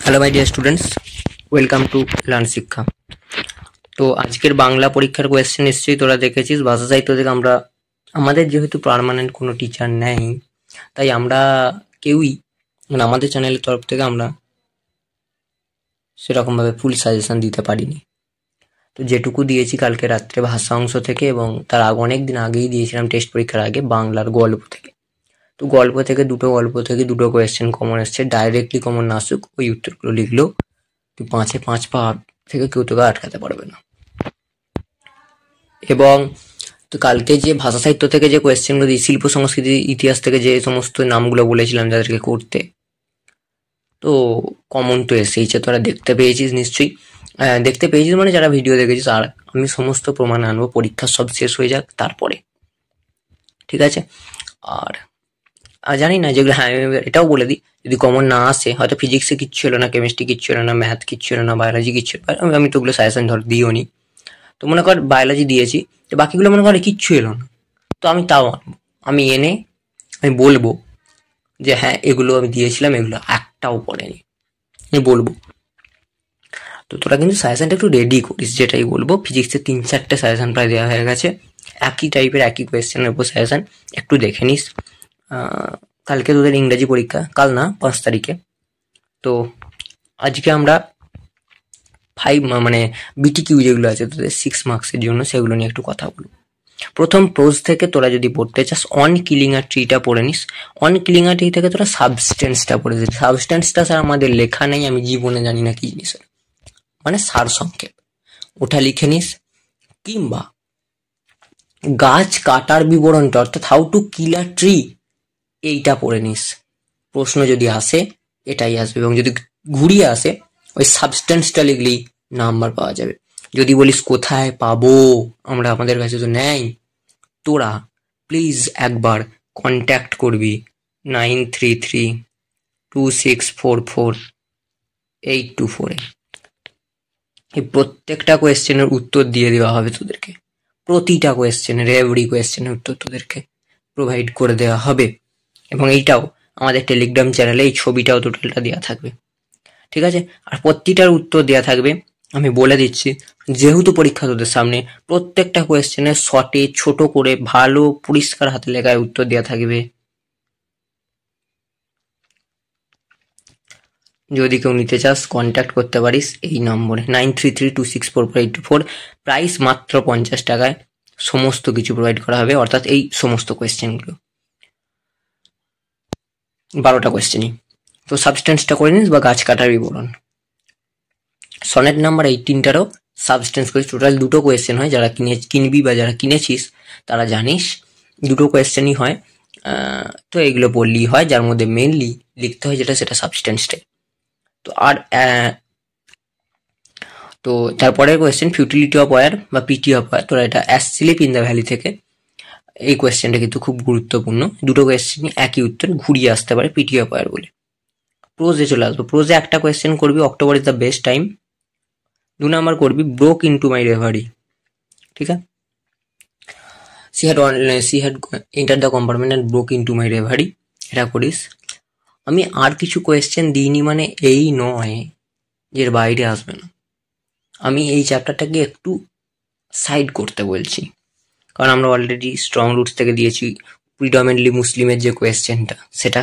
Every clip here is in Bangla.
Hello my dear students, welcome to learn শিক্ষা। তো আজকের বাংলা পরীক্ষার কোয়েশ্চেন নিশ্চয়ই তোরা দেখেছিস। ভাষা সাহিত্য থেকে আমাদের যেহেতু পার্মানেন্ট কোনো টিচার নেই, তাই আমরা কেউই আমাদের চ্যানেলের তরফ থেকে আমরা সেরকমভাবে ফুল সাজেশন দিতে পারিনি। তো যেটুকু দিয়েছি কালকে রাত্রে ভাষা অংশ থেকে, এবং তার অনেক দিন আগেই দিয়েছিলাম টেস্ট পরীক্ষার আগে বাংলার গল্প থেকে। তো গল্প থেকে দুটো কোয়েশ্চেন কমন এসছে। ডাইরেক্টলি কমন না আসুক, ওই উত্তরগুলো লিখলেও তুই 5-এ 5 পাওয়ার থেকে কেউ তোকে আটকাতে পারবে না। এবং তো কালকে যে ভাষা সাহিত্য থেকে যে কোয়েশ্চেনগুলো দিই, শিল্প সংস্কৃতি ইতিহাস থেকে যে সমস্ত নামগুলো বলেছিলাম যাদেরকে করতে, তো কমন তো এসেইছে, তোরা দেখতে পেয়েছিস নিশ্চয়ই। দেখতে পেয়েছিস মানে যারা ভিডিও দেখেছিস। আর আমি সমস্ত প্রমাণ আনবো, পরীক্ষা সব শেষ হয়ে যাক তারপরে, ঠিক আছে? আর জানি না যেগুলো, হ্যাঁ এটাও বলে দিই, যদি কমন না আসে, হয়তো ফিজিক্সে কিচ্ছু এলো না, কেমিস্ট্রি কিচ্ছু এলো না, ম্যাথ কিচ্ছু এলো না, বায়োলজি কিচ্ছু এলো না, আমি তো ওগুলো সাজেশন ধর দিও নি। তো মনে কর বায়োলজি দিয়েছি, তো বাকিগুলো মনে কর কিচ্ছু এলো না, তো আমি তাও আনবো। আমি বলবো যে হ্যাঁ এগুলো আমি দিয়েছিলাম, এগুলো একটাও পড়েনি, আমি বলবো। তো তোরা কিন্তু সাজেশনটা একটু রেডি করিস, যেটাই বলবো। ফিজিক্সের 3-4টে সাজেশন প্রায় দেওয়া হয়ে গেছে, একই টাইপের একই কোয়েশ্চেনের উপর সাজেশন, একটু দেখে নিস। কালকে তোদের ইংরাজি পরীক্ষা, কাল না 5 তারিখে। তো আজকে আমরা বিটিকিউ যেগুলো আছে তোদের 6 মার্কসের জন্য, সেগুলো নিয়ে একটু কথা বলবো। প্রথম প্রোজ থেকে তোরা যদি পড়তে চাস, অন কিলিং আ ট্রিটা পড়ে নিস। অন কিলিং আ ট্রি থেকে তোরা সাবস্টেন্সটা পড়ে দিস। সাবস্টেন্সটা স্যার আমাদের লেখা নেই, আমি জীবনে জানি না কি জিনিস, মানে সার সংক্ষেপ, ওটা লিখে নিস। কিংবা গাছ কাটার বিবরণটা, অর্থাৎ how to kill a tree, এইটা পড়ে নিস। প্রশ্ন যদি আসে এটাই আসবে, এবং যদি ঘুরিয়ে আসে ওই সাবস্টেন্সটা লিখলেই নাম্বার পাওয়া যাবে। যদি বলিস কোথায় পাবো, আমাদের কাছে তো নেই, তোরা প্লিজ একবার কন্ট্যাক্ট করবি 9332644824-এ। এই প্রত্যেকটা কোয়েশ্চেনের উত্তর দিয়ে দেওয়া হবে তোদেরকে, প্রতিটা কোয়েশ্চেনের এভরি কোয়েশ্চেনের উত্তর তোদেরকে প্রোভাইড করে দেওয়া হবে। এবং এইটাও আমাদের টেলিগ্রাম চ্যানেলে এই ছবিটাও টোটালটা দেওয়া থাকবে, ঠিক আছে? আর প্রতিটার উত্তর দেওয়া থাকবে, আমি বলে দিচ্ছি, যেহেতু পরীক্ষা তোদের সামনে, প্রত্যেকটা কোয়েশ্চেনের শর্টে ছোট করে ভালো পরিষ্কার হাতে লেখায় উত্তর দেওয়া থাকবে। যদি কেউ নিতে চাস কন্ট্যাক্ট করতে পারিস এই নম্বরে 9332644824। প্রাইস মাত্র 50 টাকায় সমস্ত কিছু প্রোভাইড করা হবে, অর্থাৎ এই সমস্ত কোয়েশ্চেনগুলো 12টা কোয়েশ্চেনই। তো সাবস্টেন্সটা করে নিস, বা গাছ কাটার বিবরণ। সনেট নাম্বার 18টারও সাবস্টেন্স করিস। টোটাল 2টো কোয়েশ্চেন হয়, যারা কিনবি বা যারা কিনেছিস তারা জানিস 2টো কোয়েশ্চেনই হয়। তো এগুলো বললেই হয়, যার মধ্যে মেনলি লিখতে হয় যেটা, সেটা সাবস্টেন্সটাই। তো আর তো তারপরে কোয়েশ্চেন ফিউটিলিটি অফ ওয়্যার বা পিটি অফ ওয়্যার, তোরা এটা as slip in the valley থেকে। এই কোয়েশ্চেনটা কিন্তু খুব গুরুত্বপূর্ণ, দুটো কোয়েশ্চেনই একই উত্তর ঘুরিয়ে আসতে পারে পিটি অফ ওয়্যার বলে। প্রোজে চলে আসবো। প্রোজে একটা কোয়েশ্চেন করবি, October is the best time. 2 number করবি ব্রোক ইনটু মাই রেভারি, ঠিক আছে? She had enter the compartment and broke into my reverie, এটা করিস। আমি আর কিছু কোয়েশ্চেন দিইনি মানে এই নয় যে এর বাইরে আসবে না। আমি এই চ্যাপ্টারটাকে একটু সাইড করতে বলছি, কারণ আমরা অলরেডি স্ট্রং রুটস থেকে দিয়েছি প্রিডমিনেন্টলি মুসলিমের যে কোয়েশ্চেনটা, সেটা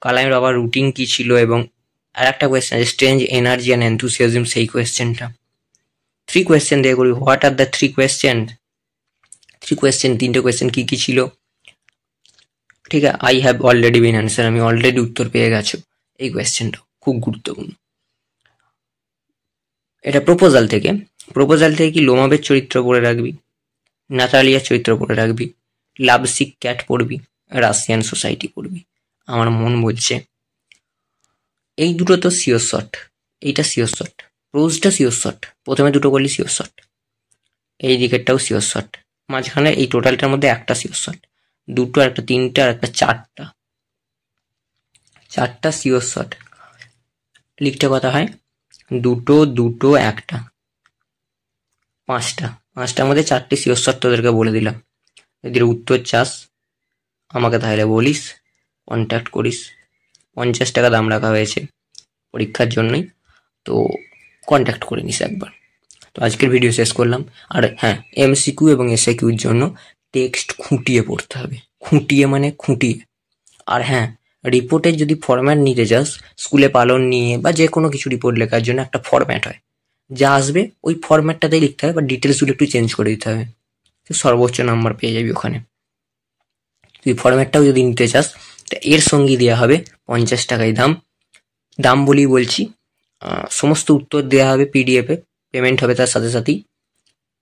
কালামের বাবার রুটিন কি ছিল, এবং আর একটা কোয়েশ্চেন আছে স্ট্রেঞ্জ এনার্জি অ্যান্ড এনথুসিয়াজম, সেই কোয়েশ্চেনটা 3 কোয়েশ্চেন দিয়ে করবি। What are the 3 question? 3 question, 3টে কোয়েশ্চেন কি কি ছিল, ঠিক আছে? I have already been answer, আমি অলরেডি উত্তর পেয়ে গেছো। এই কোয়েশ্চেনটা খুব গুরুত্বপূর্ণ। এটা প্রপোজাল থেকে কি লোমাবের চরিত্র পড়ে রাখবি, নাতালিয়ার চরিত্র পড়ে রাখবি, লাভ সিক ক্যাট পড়বি, রাশিয়ান সোসাইটি পড়বি। আমার মন বলছে এই দুটো তো সিওর শট, এইটা সিওর শট, প্রোজটা সিওর শট, প্রথমে দুটো করলি সিওর শট, এই দিকেরটাও সিওর শট, মাঝখানে এই টোটালটার মধ্যে একটা সিওর শট, দুটো, একটা তিনটা, আর একটা চারটা সিওর শট। লিখতে কথা হয় দুটো একটা, পাঁচটার মধ্যে 4টে সিওর শট তোদেরকে বলে দিলাম। যদি উত্তর চাস আমাকে তাহলে বলিস, কন্ট্যাক্ট করিস। 50 টাকা দাম রাখা হয়েছে, পরীক্ষার জন্যই। তো কন্ট্যাক্ট করে নিস একবার। তো আজকের ভিডিও শেষ করলাম। আর হ্যাঁ, এমসিকিউ এবং এসএকিউর জন্য টেক্সট খুঁটিয়ে পড়তে হবে, খুঁটিয়ে মানে খুঁটিয়ে। আর হ্যাঁ, রিপোর্টের যদি ফরম্যাট নিতে চাস, স্কুলে পালন নিয়ে বা যে কোনো কিছু রিপোর্ট লেখার জন্য একটা ফরম্যাট হয়, যা আসবে ওই ফরম্যাটটাতেই লিখতে হবে, বা ডিটেলসগুলো একটু চেঞ্জ করে দিতে হবে, তো সর্বোচ্চ নাম্বার পেয়ে যাবি ওখানে। তুই ফরম্যাটটাও যদি নিতে চাস, তা এর সঙ্গে দেওয়া হবে 50 টাকায় দাম। দাম বলেই বলছি, সমস্ত উত্তর দেওয়া হবে পিডিএফে, পেমেন্ট হবে তার সাথে সাথেই,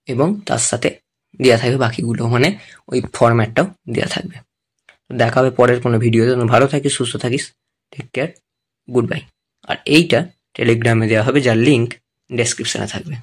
এবং তার সাথে দেওয়া থাকবে বাকিগুলো, মানে ওই ফরম্যাটটাও দেওয়া থাকবে। দেখা হবে পরের কোনো ভিডিওতে। ভালো থাকিস, সুস্থ থাকিস, টেক কেয়ার, গুড বাই। আর এইটা টেলিগ্রামে দেওয়া হবে, যার লিঙ্ক ডেসক্রিপশনে থাকবে।